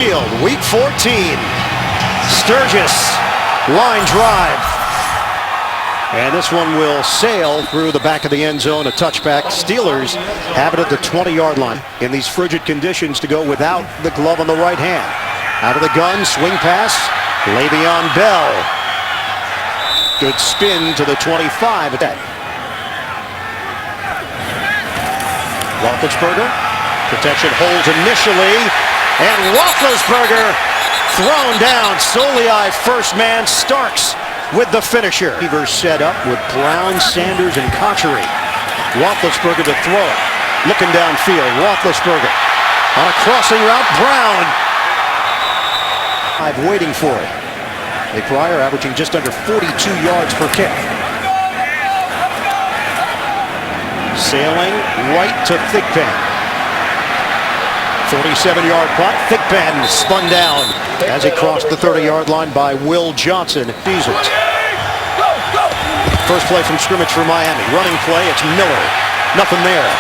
Week 14. Sturgis, line drive. And this one will sail through the back of the end zone, a touchback. Steelers have it at the 20-yard line in these frigid conditions to go without the glove on the right hand. Out of the gun, swing pass, Le'Veon Bell. Good spin to the 25. Roethlisberger, protection holds initially, and Roethlisberger thrown down. Soliai first man, Starks with the finisher. Beavers set up with Brown, Sanders, and Conchery. Roethlisberger to throw it. Looking downfield, Roethlisberger on a crossing route, Brown. Waiting for it. A Pryor averaging just under 42 yards per kick. Sailing right to Thigpen. 47-yard punt. Thigpen spun down as he crossed the 30-yard line by Will Johnson. Seasons. First play from scrimmage for Miami. Running play, it's Miller. Nothing there.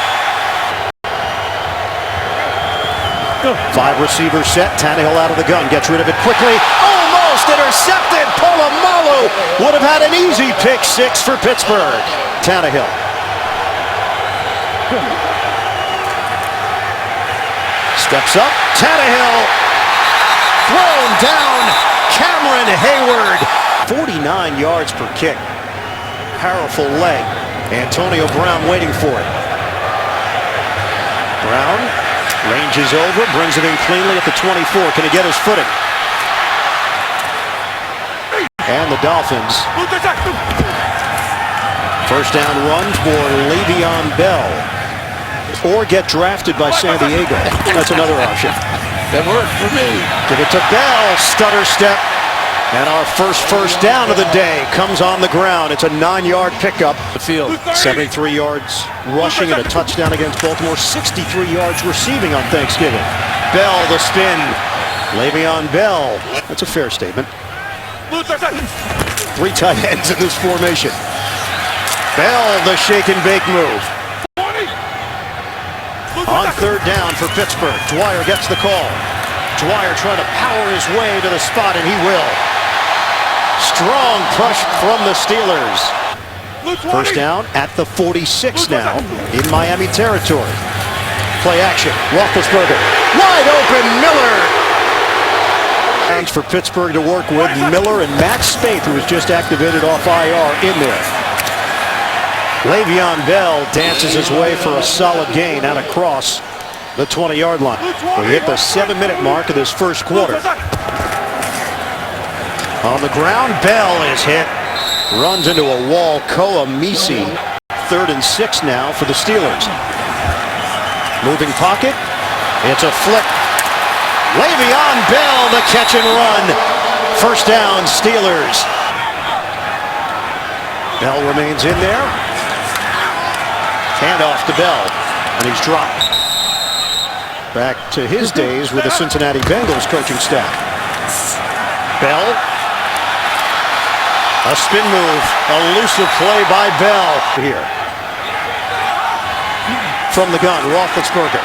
5 receivers set. Tannehill out of the gun. Gets rid of it quickly. Almost intercepted. Polamalu would have had an easy pick 6 for Pittsburgh. Tannehill. Steps up. Tannehill. Thrown down. Cameron Hayward. 49 yards per kick. Powerful leg. Antonio Brown waiting for it. Brown ranges over, brings it in cleanly at the 24. Can he get his footing? And the Dolphins. First down run for Le'Veon Bell. Or get drafted by San Diego. That's another option. That worked for me. Give it to Bell. Stutter step. And our first down of the day comes on the ground. It's a 9-yard pickup. The field. 73 yards rushing and a touchdown against Baltimore. 63 yards receiving on Thanksgiving. Bell the spin. Le'Veon Bell. That's a fair statement. 3 tight ends in this formation. Bell the shake and bake move. On third down for Pittsburgh. Dwyer gets the call. Dwyer trying to power his way to the spot, and he will. Strong push from the Steelers. First down at the 46 now in Miami territory. Play action. Roethlisberger. Wide open. Miller. For Pittsburgh to work with. Miller and Matt Spaeth, who was just activated off IR, in there. Le'Veon Bell dances his way for a solid gain out across the 20-yard line. We hit the 7-minute mark of this first quarter. On the ground, Bell is hit. Runs into a wall. Koa Misi. 3rd and 6 now for the Steelers. Moving pocket. It's a flick. Le'Veon Bell, the catch and run. First down, Steelers. Bell remains in there. Handoff to Bell, and he's dropped. Back to his days with the Cincinnati Bengals coaching staff. Bell. A spin move. Elusive play by Bell here. From the gun, Roethlisberger.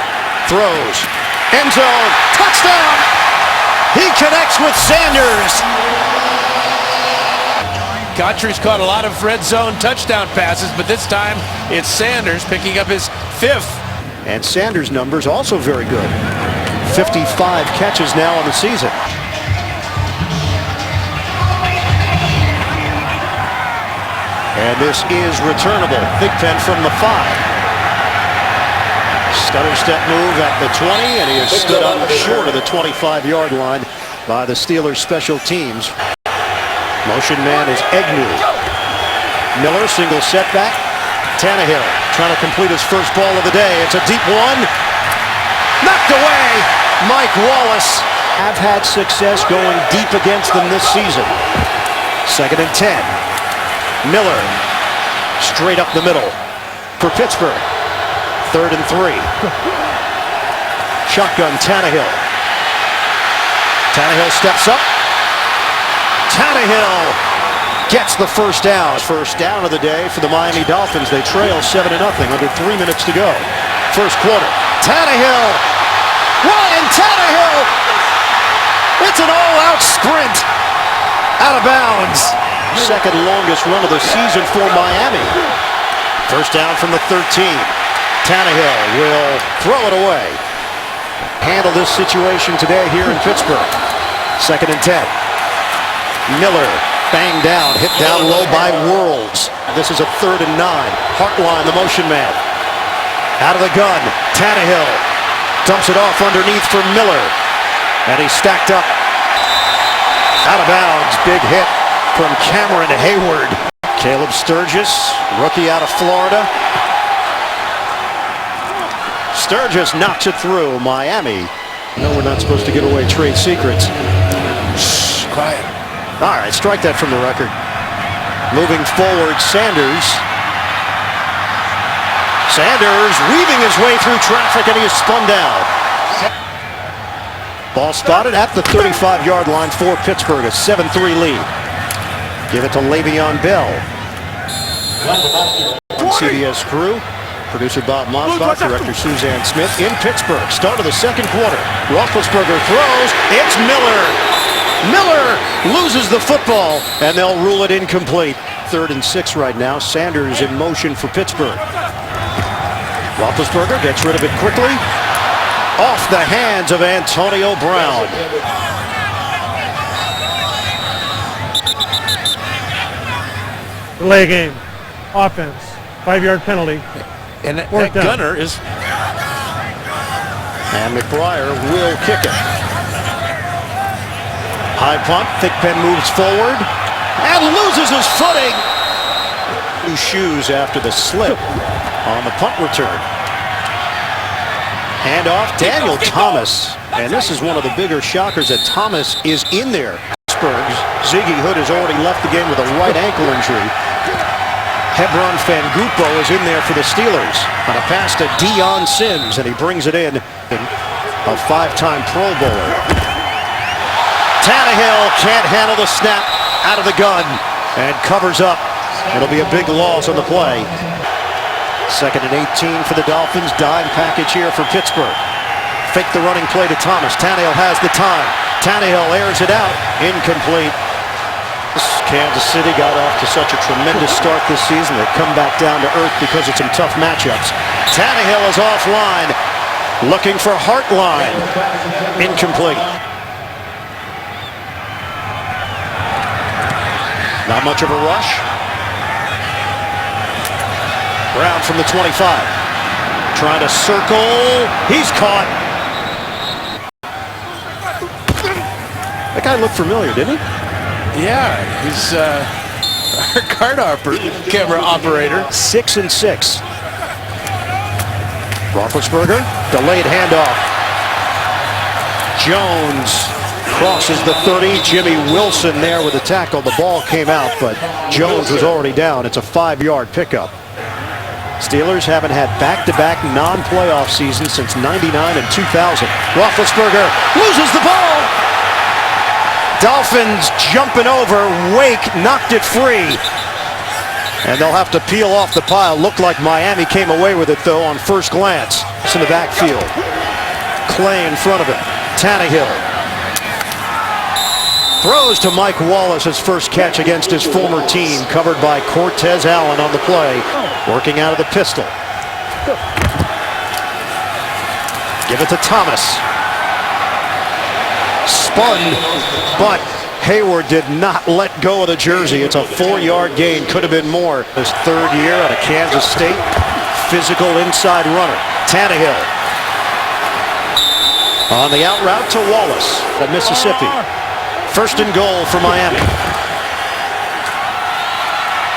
Throws. End zone. Touchdown! He connects with Sanders. Conchery's caught a lot of red zone touchdown passes, but this time it's Sanders picking up his 5th. And Sanders' numbers also very good. 55 catches now on the season. And this is returnable. Thigpen from the 5. Stutter step move at the 20, and he is stood up short of the 25-yard line by the Steelers special teams. Motion man is Egnew. Miller, single setback. Tannehill trying to complete his first ball of the day. It's a deep one. Knocked away. Mike Wallace have had success going deep against them this season. 2nd and 10. Miller straight up the middle for Pittsburgh. 3rd and 3. Shotgun Tannehill. Tannehill steps up. Tannehill gets the first down. First down of the day for the Miami Dolphins. They trail 7-0, under 3 minutes to go. First quarter. Tannehill. Ryan Tannehill sprint. Out of bounds. Second longest run of the season for Miami. First down from the 13. Tannehill will throw it away. Handle this situation today here in Pittsburgh. Second and 10. Miller banged down, hit down low by Worlds. This is a 3rd and 9. Hartline, the motion man. Out of the gun. Tannehill dumps it off underneath for Miller. And he's stacked up. Out of bounds. Big hit from Cameron Hayward. Caleb Sturgis, rookie out of Florida. Sturgis knocks it through. Miami. No, we're not supposed to give away trade secrets. Shh, quiet. All right, strike that from the record. Moving forward, Sanders. Sanders weaving his way through traffic, and he is spun down. Ball spotted at the 35-yard line for Pittsburgh, a 7-3 lead. Give it to Le'Veon Bell. CBS crew, producer Bob Mosbach, director Suzanne Smith in Pittsburgh. Start of the second quarter. Roethlisberger throws. It's Miller. Miller loses the football, and they'll rule it incomplete. 3rd and 6 right now. Sanders in motion for Pittsburgh. Roethlisberger gets rid of it quickly. Off the hands of Antonio Brown. Delay game. Offense. 5-yard penalty. And that Fourth down. gunner is... And McBriar will kick it. High punt. Thigpen moves forward and loses his footing. New shoes after the slip on the punt return. Hand off Daniel Thomas. And this is one of the bigger shockers that Thomas is in there. Pittsburgh's Ziggy Hood has already left the game with a right ankle injury. Hebron Fangupo is in there for the Steelers on a pass to Deion Sims, and he brings it in. A 5-time Pro Bowler. Tannehill can't handle the snap out of the gun and covers up. It'll be a big loss on the play. 2nd and 18 for the Dolphins. Dime package here for Pittsburgh. Fake the running play to Thomas. Tannehill has the time. Tannehill airs it out. Incomplete. Kansas City got off to such a tremendous start this season. They come back down to earth because of some tough matchups. Tannehill is offline. Looking for Hartline. Incomplete. Not much of a rush. Brown from the 25. Trying to circle. He's caught. That guy looked familiar, didn't he? Yeah, he's our camera operator. 6 and 6. Roethlisberger, delayed handoff. Jones crosses the 30. Jimmy Wilson there with the tackle. The ball came out, but Jones was already down. It's a 5-yard pickup. Steelers haven't had back-to-back non-playoff seasons since '99 and 2000. Roethlisberger loses the ball. Dolphins jumping over. Wake knocked it free. And they'll have to peel off the pile. Looked like Miami came away with it, though, on first glance. It's in the backfield. Clay in front of him. Tannehill throws to Mike Wallace, his first catch against his former team, covered by Cortez Allen on the play, working out of the pistol. Give it to Thomas. Spun, but Hayward did not let go of the jersey. It's a 4-yard gain. Could have been more. His 3rd year out of Kansas State. Physical inside runner. Tannehill on the out route to Wallace at Mississippi. 1st and goal for Miami.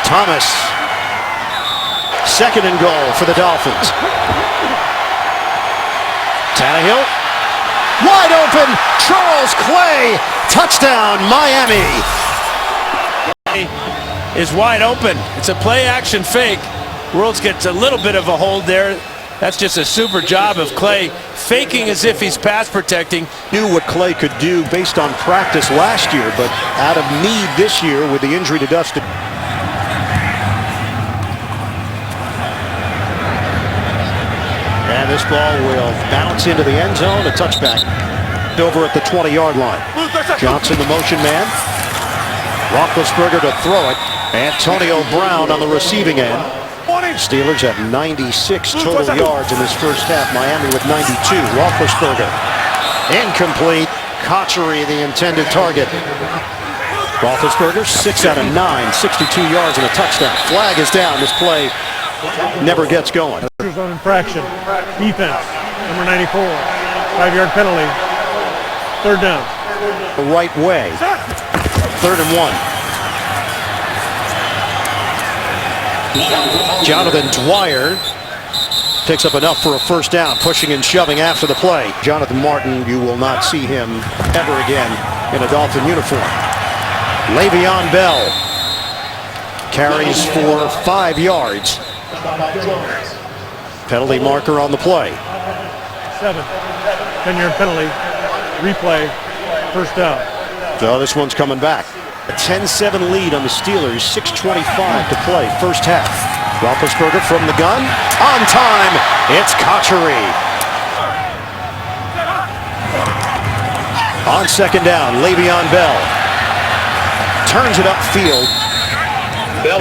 Thomas. 2nd and goal for the Dolphins. Tannehill. Wide open. Charles Clay. Touchdown, Miami. Is wide open. It's a play-action fake. Worlds gets a little bit of a hold there. That's just a super job of Clay faking as if he's pass protecting. Knew what Clay could do based on practice last year, but out of need this year with the injury to Dustin. And this ball will bounce into the end zone, a touchback. over at the 20-yard line. Johnson, the motion man. Roethlisberger to throw it. Antonio Brown on the receiving end. Steelers have 96 total yards in this first half. Miami with 92. Roethlisberger. Incomplete. Kochery, the intended target. Roethlisberger, 6 out of 9, 62 yards and a touchdown. Flag is down. This play never gets going. On infraction. Defense. Number 94. 5-yard penalty. Third down. The right way. 3rd and 1. Jonathan Dwyer picks up enough for a first down, pushing and shoving after the play. Jonathan Martin, you will not see him ever again in a Dolphin uniform. Le'Veon Bell carries for 5 yards. Penalty marker on the play. 7. 10-yard penalty. Replay. First down. So this one's coming back. A 10-7 lead on the Steelers, 6:25 to play, first half. Roethlisberger from the gun, on time, it's Kochery. On second down, Le'Veon Bell turns it upfield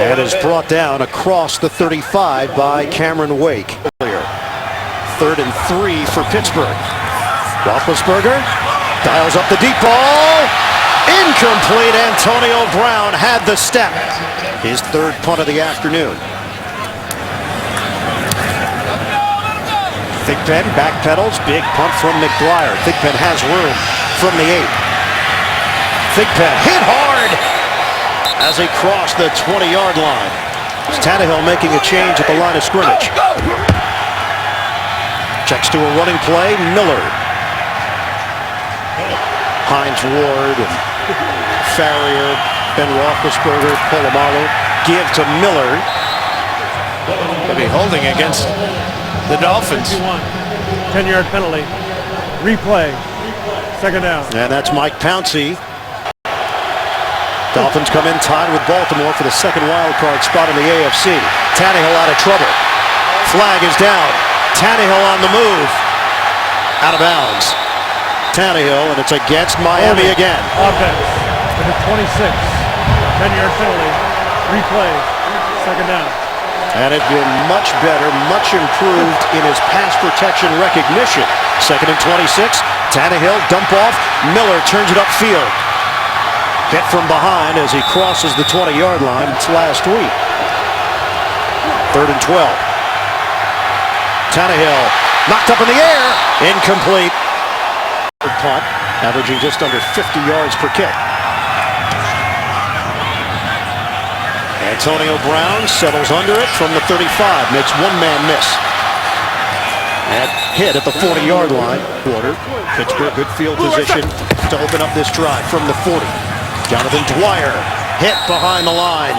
and is brought down across the 35 by Cameron Wake. 3rd and 3 for Pittsburgh. Roethlisberger dials up the deep ball. Incomplete. Antonio Brown had the step. His 3rd punt of the afternoon. Thigpen backpedals. Big punt from McBride. Thigpen has room from the 8. Thigpen hit hard as he crossed the 20-yard line. It's Tannehill making a change at the line of scrimmage. Checks to a running play. Miller. Hines Ward and Farrier, Ben Roethlisberger, Polamalu give to Miller. They'll be holding against the Dolphins. 10-yard penalty. Replay. Second down. And that's Mike Pouncey. Dolphins come in tied with Baltimore for the second wild card spot in the AFC. Tannehill out of trouble. Flag is down. Tannehill on the move. Out of bounds. Tannehill, and it's against Miami again. Offense. Number 26. 10-yard penalty. Replay. Second down. And it's been much better, much improved in his pass protection recognition. 2nd and 26. Tannehill, dump off. Miller turns it upfield. Hit from behind as he crosses the 20-yard line. It's last week. 3rd and 12. Tannehill knocked up in the air. Incomplete. Punt, averaging just under 50 yards per kick. Antonio Brown settles under it from the 35, makes one-man miss. And hit at the 40-yard line. Pittsburgh, good field position to open up this drive from the 40. Jonathan Dwyer hit behind the line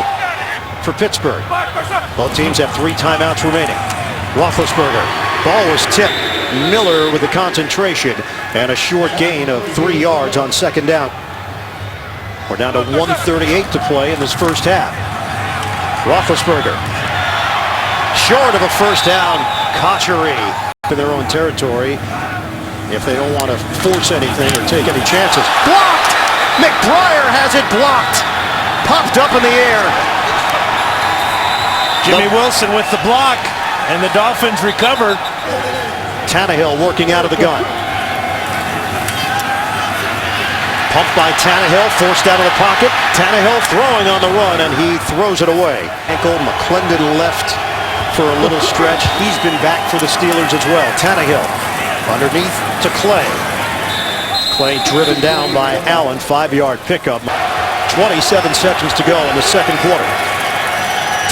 for Pittsburgh. Both teams have 3 timeouts remaining. Roethlisberger, ball was tipped. Miller with the concentration and a short gain of 3 yards on second down. We're down to 1:38 to play in this first half. Roethlisberger short of a first down. Kochery in their own territory if they don't want to force anything or take any chances. Blocked! McBride has it blocked. Popped up in the air. Jimmy Wilson with the block, and the Dolphins recovered. Tannehill working out of the gun. Pumped by Tannehill, forced out of the pocket. Tannehill throwing on the run, and he throws it away. Ankle, McClendon left for a little stretch. He's been back for the Steelers as well. Tannehill underneath to Clay. Clay driven down by Allen, 5-yard pickup. 27 seconds to go in the second quarter.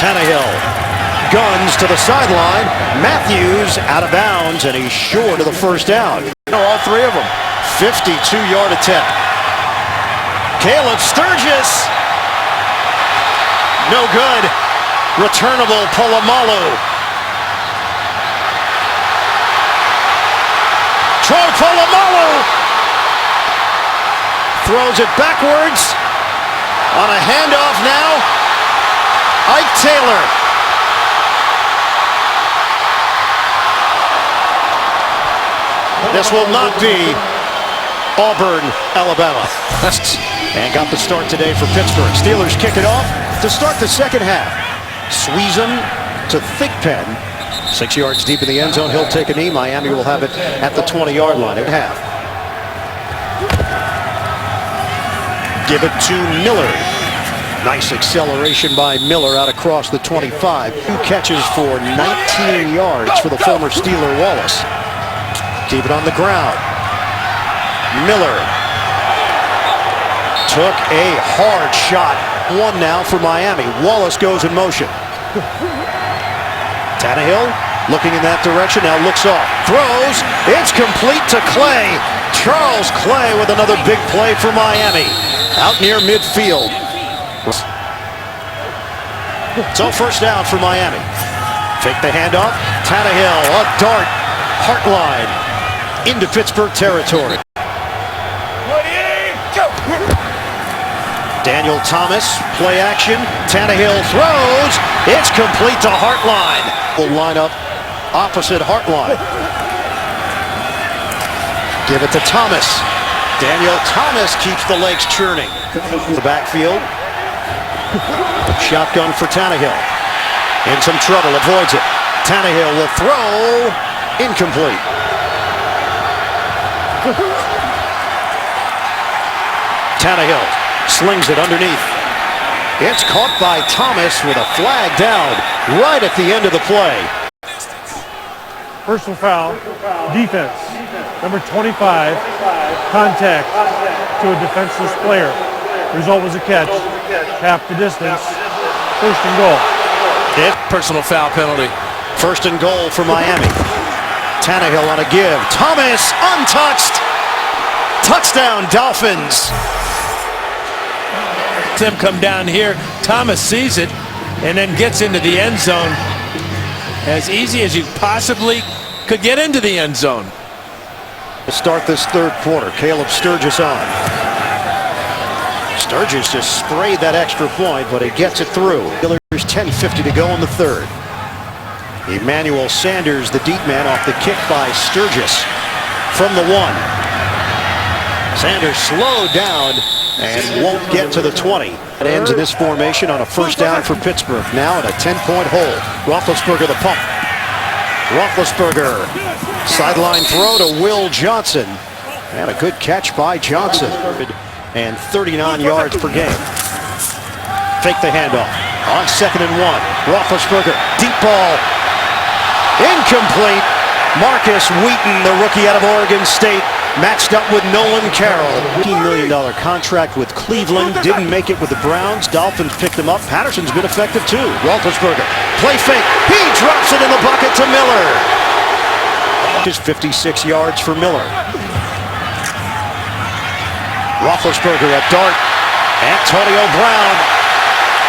Tannehill guns to the sideline. Matthews out of bounds, and he's short of the first down. All 3 of them. 52-yard attempt. Caleb Sturgis. No good. Returnable Polamalu. Troy Polamalu throws it backwards on a handoff now. Ike Taylor. This will not be Auburn, Alabama. And got the start today for Pittsburgh. Steelers kick it off to start the second half. Sweezum to Thigpen. 6 yards deep in the end zone. He'll take a knee. Miami will have it at the 20-yard line at half. Give it to Miller. Nice acceleration by Miller out across the 25. 2 catches for 19 yards for the former Steeler Wallace. Keep it on the ground. Miller took a hard shot. 1 now for Miami. Wallace goes in motion. Tannehill looking in that direction, now looks off. Throws, it's complete to Clay. Charles Clay with another big play for Miami. Out near midfield. So first down for Miami. Fake the handoff. Tannehill, a dart, heartline into Pittsburgh territory. Daniel Thomas, play action. Tannehill throws. It's complete to Hartline. Will line up opposite Hartline. Give it to Thomas. Daniel Thomas keeps the legs churning. The backfield. Shotgun for Tannehill. In some trouble, avoids it. Tannehill will throw. Incomplete. Tannehill slings it underneath. It's caught by Thomas with a flag down right at the end of the play. Personal foul, defense. Number 25, contact to a defenseless player. Result was a catch. Half the distance. First and goal. Personal foul penalty. First and goal for Miami. Tannehill on a give. Thomas untouched. Touchdown Dolphins. Them come down here. Thomas sees it and then gets into the end zone as easy as you possibly could get into the end zone. To start this third quarter, Caleb Sturgis on. Sturgis just sprayed that extra point, but he gets it through. There's 10:50 to go in the third. Emmanuel Sanders, the deep man, off the kick by Sturgis from the 1. Sanders slowed down and won't get to the 20. It ends in this formation on a first down for Pittsburgh. Now at a 10-point hold. Roethlisberger the pump. Roethlisberger. Sideline throw to Will Johnson. And a good catch by Johnson. And 39 yards per game. Fake the handoff. On 2nd and 1. Roethlisberger. Deep ball. Incomplete. Marcus Wheaton, the rookie out of Oregon State, matched up with Nolan Carroll. $15 million contract with Cleveland. Didn't make it with the Browns. Dolphins picked him up. Patterson's been effective too. Roethlisberger. Play fake. He drops it in the bucket to Miller. Just 56 yards for Miller. Roethlisberger at dart. Antonio Brown.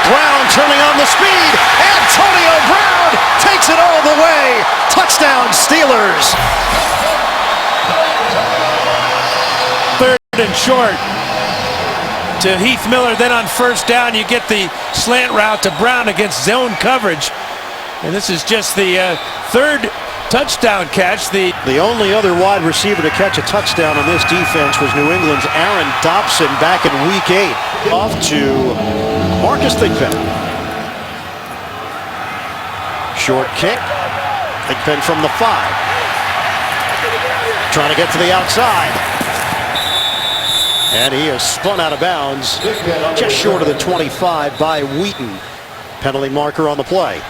Brown turning on the speed. Antonio Brown takes it all the way. Touchdown Steelers. Third and short to Heath Miller. Then on first down you get the slant route to Brown against zone coverage. And this is just the third touchdown catch. The only other wide receiver to catch a touchdown on this defense was New England's Aaron Dobson back in Week 8. Off to Marcus Thigpen. Short kick. Thigpen from the 5. Trying to get to the outside. And he is spun out of bounds just short of the 25 by Wheaton. Penalty marker on the play.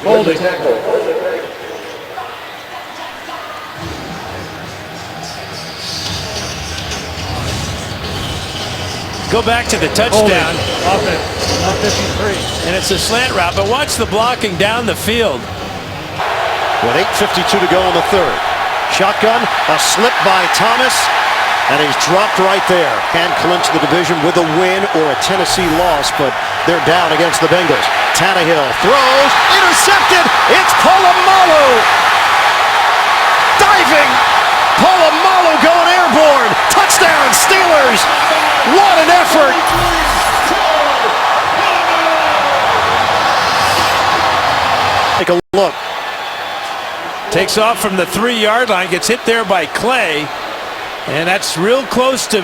Holding. go back to the touchdown. Offense, 53. And it's a slant route, but watch the blocking down the field. With 8:52 to go in the third. Shotgun, a slip by Thomas, and he's dropped right there. Can clinch the division with a win or a Tennessee loss, but they're down against the Bengals. Tannehill throws, intercepted. It's Polamalu. Diving. Polamalu going airborne. Touchdown Steelers. What an effort. Take a look. Takes off from the 3-yard line, gets hit there by Clay. And that's real close to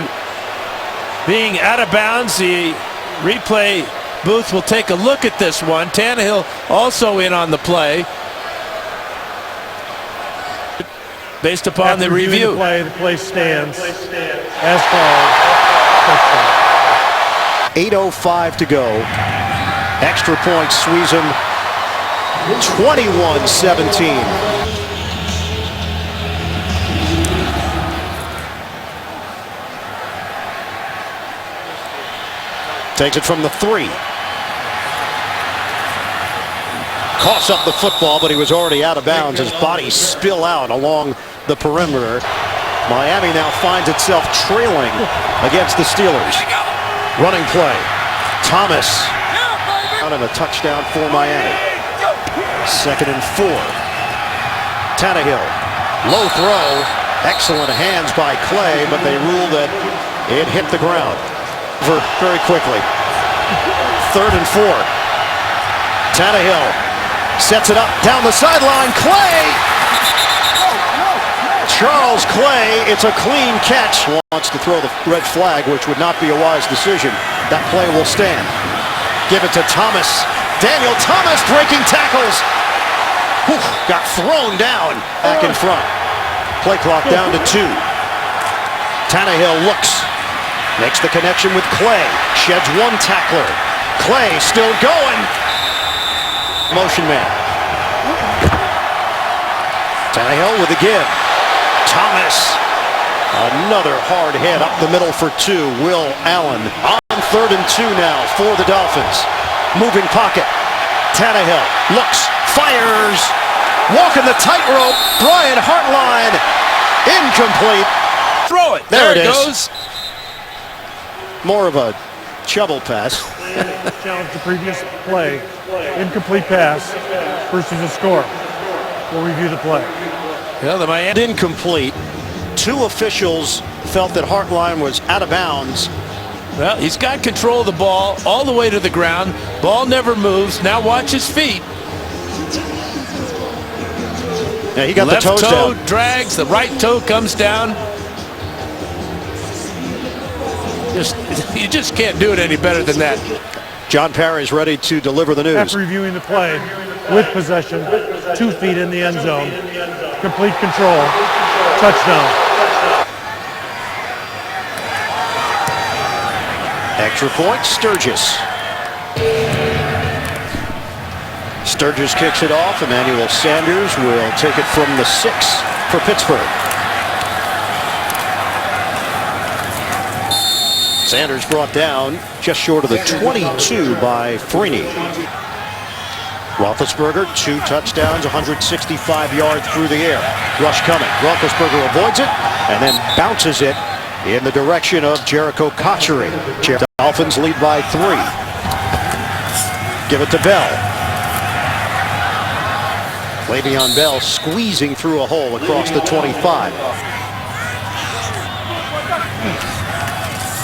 being out of bounds. The replay booth will take a look at this one. Tannehill also in on the play. Based upon the review. The play stands as called. 8:05 to go. Extra point squeeze him. 21-17. Takes it from the 3. Coughs up the football, but he was already out of bounds. His body spill out along the perimeter. Miami now finds itself trailing against the Steelers. Running play. Thomas. Out and a touchdown for Miami. 2nd and 4. Tannehill. Low throw. Excellent hands by Clay, but they rule that it hit the ground. Very quickly. 3rd and 4. Tannehill sets it up down the sideline. Clay! Charles Clay, it's a clean catch. Wants to throw the red flag, which would not be a wise decision. That play will stand. Give it to Thomas. Daniel Thomas breaking tackles. Whew, got thrown down. Back in front. Play clock down to 2. Tannehill looks. Makes the connection with Clay. Sheds one tackler. Clay still going. Motion man. Tannehill with the give. Thomas. Another hard hit up the middle for 2. Will Allen on 3rd and 2 now for the Dolphins. Moving pocket. Tannehill looks, fires. Walking the tightrope. Brian Hartline. Incomplete. Throw it. There it goes. More of a shovel pass. Challenge the previous play. Incomplete pass versus a score. We'll review the play. Yeah, the Miami. Incomplete. 2 officials felt that Hartline was out of bounds. Well, he's got control of the ball all the way to the ground. Ball never moves. Now watch his feet. Yeah, he got Left the toes toe down. drags. The right toe comes down. You just can't do it any better than that. John Parry's ready to deliver the news. After reviewing the play, with possession, 2 feet in the end zone, complete control, touchdown. Extra point, Sturgis. Sturgis kicks it off. Emmanuel Sanders will take it from the 6 for Pittsburgh. Sanders brought down just short of the 22 by Freeney. Roethlisberger, 2 touchdowns, 165 yards through the air. Rush coming. Roethlisberger avoids it and then bounces it in the direction of Jericho Cotchery. Dolphins lead by 3. Give it to Bell. Le'Veon Bell squeezing through a hole across the 25.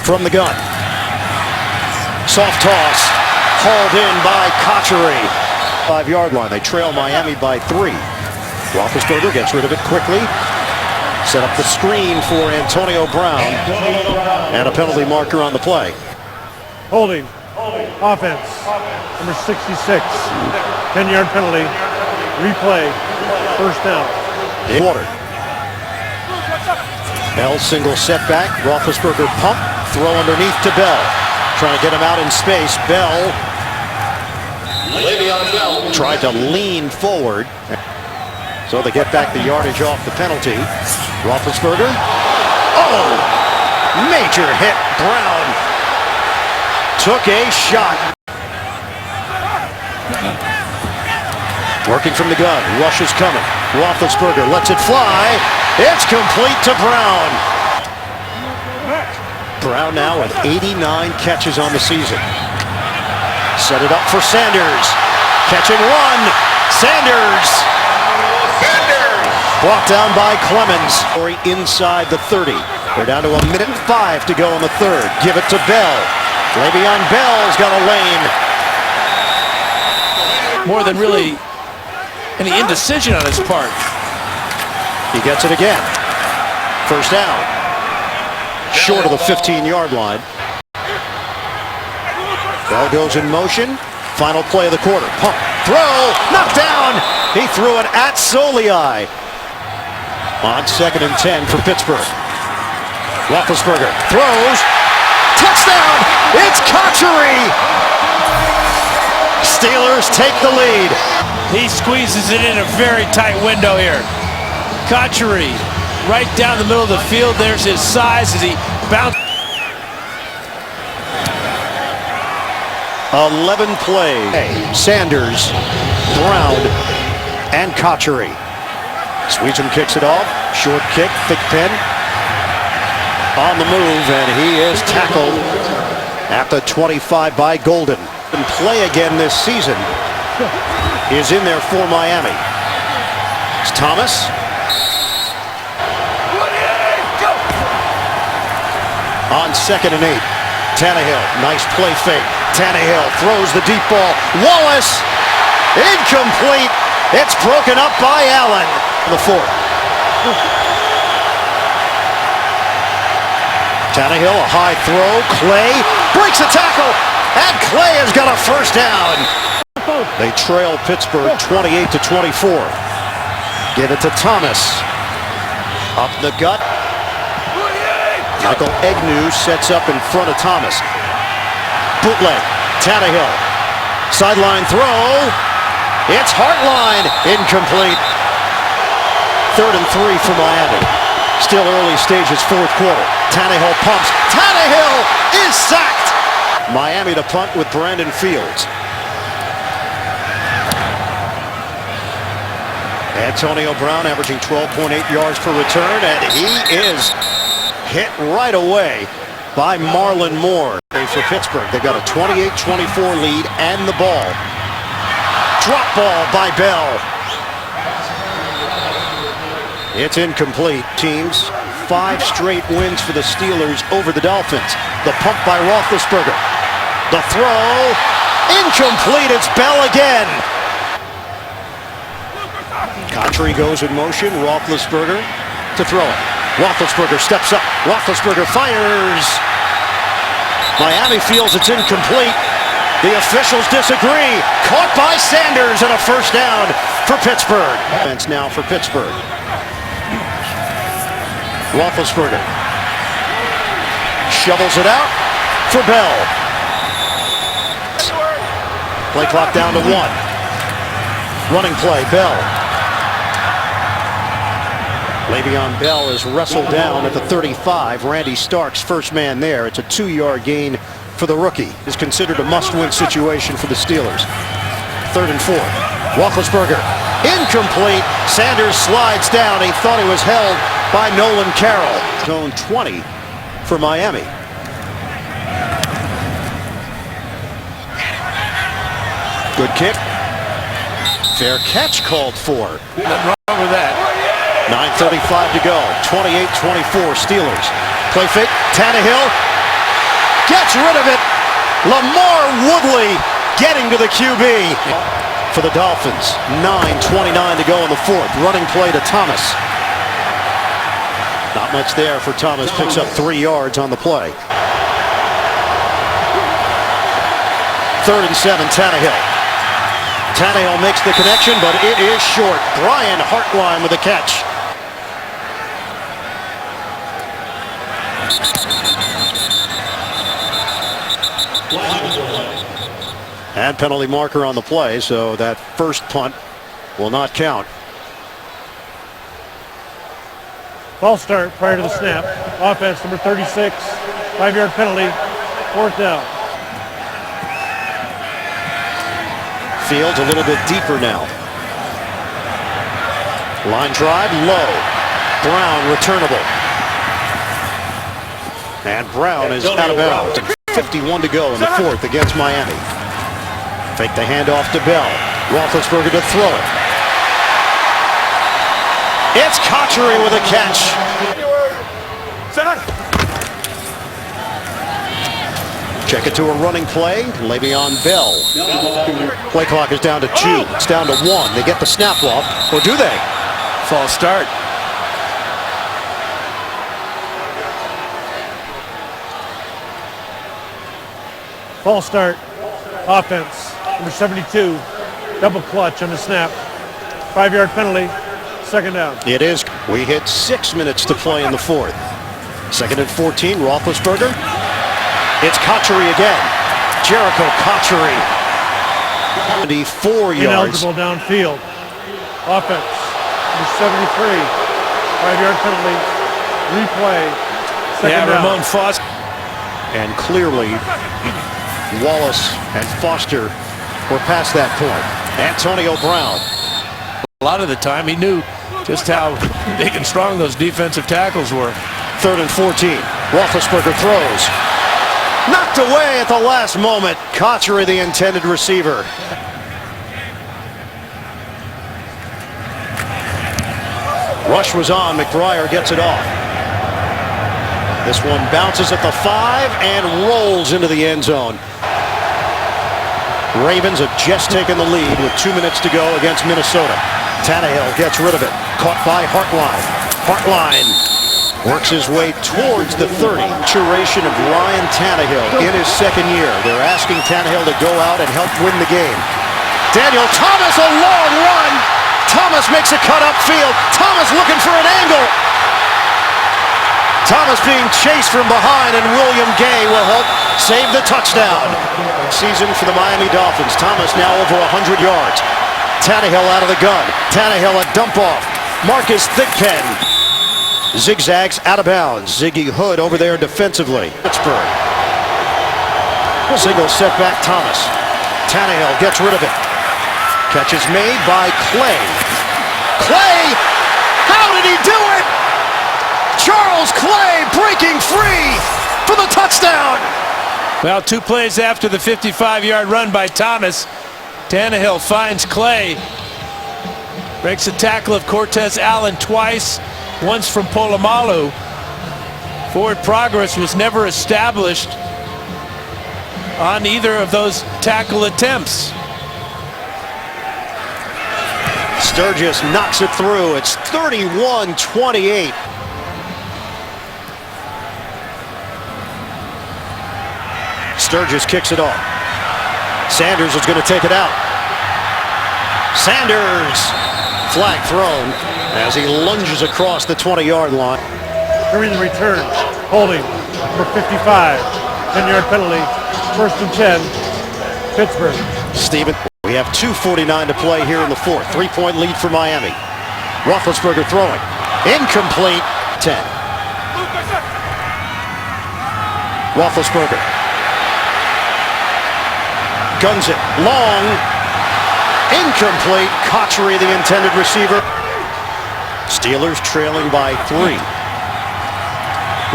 From the gun. Soft toss. Hauled in by Cotchery. 5-yard line. They trail Miami by 3. Roethlisberger gets rid of it quickly. Set up the screen for Antonio Brown. And a penalty marker on the play. Holding. Offense. Number 66. 10-yard penalty. Replay. First down. Water. Bell single setback. Roethlisberger pump. Throw underneath to Bell. Trying to get him out in space. Bell tried to lean forward. So they get back the yardage off the penalty. Roethlisberger. Oh! Major hit. Brown took a shot. Working from the gun. Rush is coming. Roethlisberger lets it fly. It's complete to Brown. Brown now with 89 catches on the season. Set it up for Sanders. Catch and run. Sanders. Brought down by Clemens. Inside the 30. They're down to 1:05 to go in the 3rd. Give it to Bell. Le'Veon Bell's got a lane. More than really any indecision on his part. He gets it again. First down. short of the 15-yard line. Bell goes in motion. Final play of the quarter. Pump, throw, knocked down. He threw it at Solii. On 2nd and 10 for Pittsburgh. Roethlisberger throws. Touchdown! It's Cotchery! Steelers take the lead. He squeezes it in a very tight window here. Cotchery right down the middle of the field. There's his size as he bounces. 11 plays. Sanders, Brown, and Cotchery. Sweetson kicks it off. Short kick, thick pin. On the move, and he is tackled at the 25 by Golden. And play again this season is in there for Miami. It's Thomas. On 2nd and 8. Tannehill, nice play fake. Tannehill throws the deep ball. Wallace, incomplete. It's broken up by Allen. The 4th. Tannehill, a high throw. Clay breaks a tackle, and Clay has got a first down. They trail Pittsburgh 28-24. Give it to Thomas. Up the gut. Michael Egnew sets up in front of Thomas. Bootleg. Tannehill. Sideline throw. It's Hartline. Incomplete. 3rd and 3 for Miami. Still early stages, 4th quarter. Tannehill pumps. Tannehill is sacked. Miami to punt with Brandon Fields. Antonio Brown averaging 12.8 yards per return, and he is hit right away by Marlon Moore. For Pittsburgh, they've got a 28-24 lead and the ball. Drop ball by Bell. It's incomplete. Teams 5 straight wins for the Steelers over the Dolphins. The pump by Roethlisberger. The throw, incomplete. It's Bell again. Cotchery goes in motion. Roethlisberger to throw it. Roethlisberger steps up. Roethlisberger fires. Miami feels it's incomplete. The officials disagree. Caught by Sanders and a first down for Pittsburgh. Offense now for Pittsburgh. Roethlisberger shovels it out for Bell. Play clock down to 1. Running play, Bell. Le'Veon Bell is wrestled down at the 35. Randy Starks, first man there. It's a 2-yard gain for the rookie. It's considered a must-win situation for the Steelers. 3rd and 4. Roethlisberger, incomplete. Sanders slides down. He thought he was held by Nolan Carroll. Zone 20 for Miami. Good kick. Fair catch called for. Nothing wrong with that. 9:35 to go. 28-24 Steelers. Play fake. Tannehill gets rid of it. Lamar Woodley getting to the QB for the Dolphins. 9:29 to go in the 4th. Running play to Thomas. Not much there for Thomas. Picks up 3 yards on the play. 3rd and 7. Tannehill. Tannehill makes the connection, but it is short. Brian Hartline with the catch. And penalty marker on the play, so that first punt will not count. False start prior to the snap. Offense number 36. 5-yard penalty. 4th down. Fields a little bit deeper now. Line drive, low. Brown returnable. And Brown is out of bounds. 51 to go in the 4th against Miami. Fake the handoff to Bell. Roethlisberger to throw it. It's Cotchery with a catch. Check it to a running play. Le'Veon Bell. Play clock is down to 2. It's down to 1. They get the snap off, or do they? False start. False start. Offense. Number 72. Double clutch on the snap. 5-yard penalty. Second down. It is. We hit 6 minutes to play in the fourth. Second and 14. Roethlisberger. It's Cotchery again. Jericho Cotchery. 74 yards. Ineligible downfield. Offense. Number 73. 5-yard penalty. Replay. Second down. Ramon Foster. And clearly, Wallace and Foster were past that point. Antonio Brown. A lot of the time he knew just how big and strong those defensive tackles were. Third and 14. Roethlisberger throws. Knocked away at the last moment. Cotchery, the intended receiver. Rush was on. McBriar gets it off. This one bounces at the 5 and rolls into the end zone. Ravens have just taken the lead with 2 minutes to go against Minnesota. Tannehill gets rid of it. Caught by Hartline. Hartline works his way towards the 30. Maturation of Ryan Tannehill in his second year. They're asking Tannehill to go out and help win the game. Daniel Thomas, a long run. Thomas makes a cut upfield. Thomas looking for an angle. Thomas being chased from behind, and William Gay will help save the touchdown. Season for the Miami Dolphins. Thomas now over 100 yards. Tannehill out of the gun. Tannehill a dump off. Marcus Thigpen zigzags out of bounds. Ziggy Hood over there defensively. Pittsburgh. Single setback Thomas. Tannehill gets rid of it. Catch is made by Clay. Clay! How did he do it? Charles Clay breaking free for the touchdown. Well, 2 plays after the 55-yard run by Thomas, Tannehill finds Clay. Breaks a tackle of Cortez Allen twice, once from Polamalu. Forward progress was never established on either of those tackle attempts. Sturgis knocks it through. It's 31-28. Sturgis kicks it off. Sanders is going to take it out. Sanders. Flag thrown as he lunges across the 20-yard line. During the return, holding for 55. 10-yard penalty. First and 10. Pittsburgh. Steven, we have 2:49 to play here in the fourth. 3-point lead for Miami. Roethlisberger throwing. Incomplete. 10. Roethlisberger. Guns it. Long. Incomplete. Cotchery, the intended receiver. Steelers trailing by 3.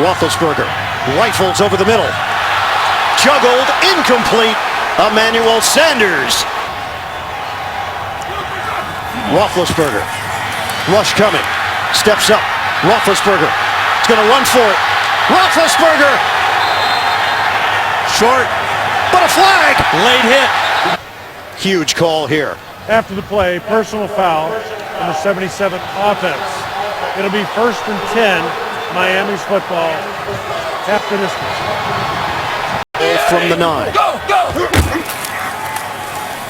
Roethlisberger rifles over the middle. Juggled. Incomplete. Emmanuel Sanders. Roethlisberger. Rush coming. Steps up. Roethlisberger. He's going to run for it. Roethlisberger. Short. But a flag. Late hit. Huge call here. After the play, personal foul on the 77th offense. It'll be first and 10, Miami's football. Half the distance. From the 9.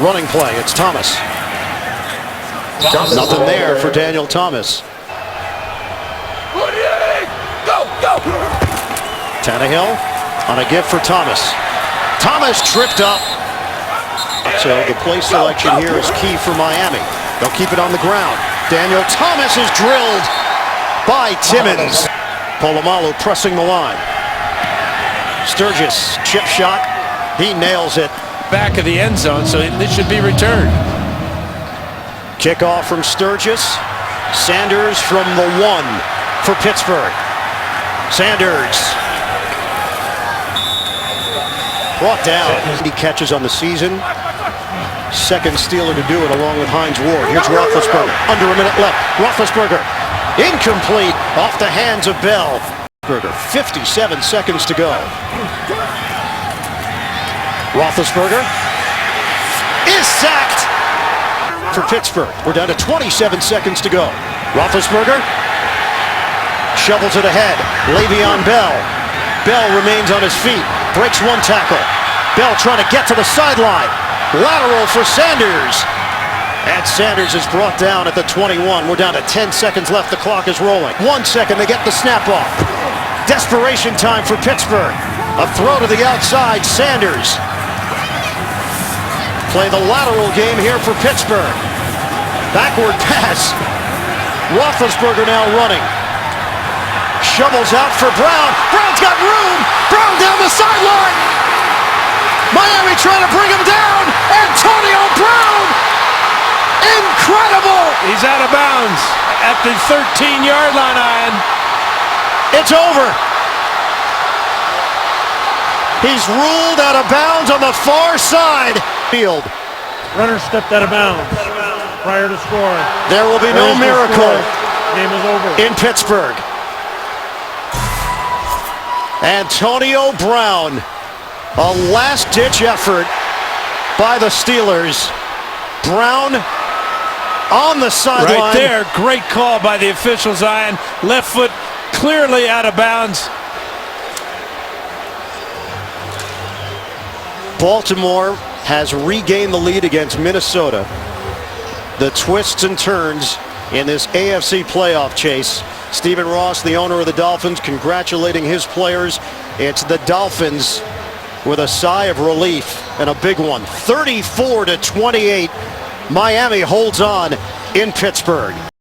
Running play, it's Thomas. Nothing there for Daniel Thomas. Tannehill on a gift for Thomas. Thomas tripped up. So the play selection here is key for Miami. They'll keep it on the ground. Daniel Thomas is drilled by Timmons. Polamalu pressing the line. Sturgis, chip shot. He nails it. Back of the end zone, so this should be returned. Kickoff from Sturgis. Sanders from the 1 for Pittsburgh. Sanders. Brought down. He catches on the season. Second Steeler to do it along with Hines Ward. Here's Roethlisberger. Under a minute left. Roethlisberger. Incomplete. Off the hands of Bell. 57 seconds to go. Roethlisberger is sacked for Pittsburgh. We're down to 27 seconds to go. Roethlisberger shovels it ahead. Le'Veon Bell. Bell remains on his feet. Breaks one tackle. Bell trying to get to the sideline. Lateral for Sanders. And Sanders is brought down at the 21. We're down to 10 seconds left. The clock is rolling. 1 second to get the snap off. Desperation time for Pittsburgh. A throw to the outside. Sanders. Play the lateral game here for Pittsburgh. Backward pass. Roethlisberger now running. Shovels out for Brown. Brown's got room. Brown down the sideline. Miami trying to bring him down. Antonio Brown. Incredible. He's out of bounds at the 13-yard line, Ian. It's over. He's ruled out of bounds on the far side. Field. Runner stepped out of bounds prior to scoring. There will be no miracle. Game is over. In Pittsburgh. Antonio Brown. A last-ditch effort by the Steelers. Brown on the sideline. Right there, great call by the officials, Ian. Left foot clearly out of bounds. Baltimore has regained the lead against Minnesota. The twists and turns in this AFC playoff chase. Stephen Ross, the owner of the Dolphins, congratulating his players. It's the Dolphins with a sigh of relief and a big one. 34-28. Miami holds on in Pittsburgh.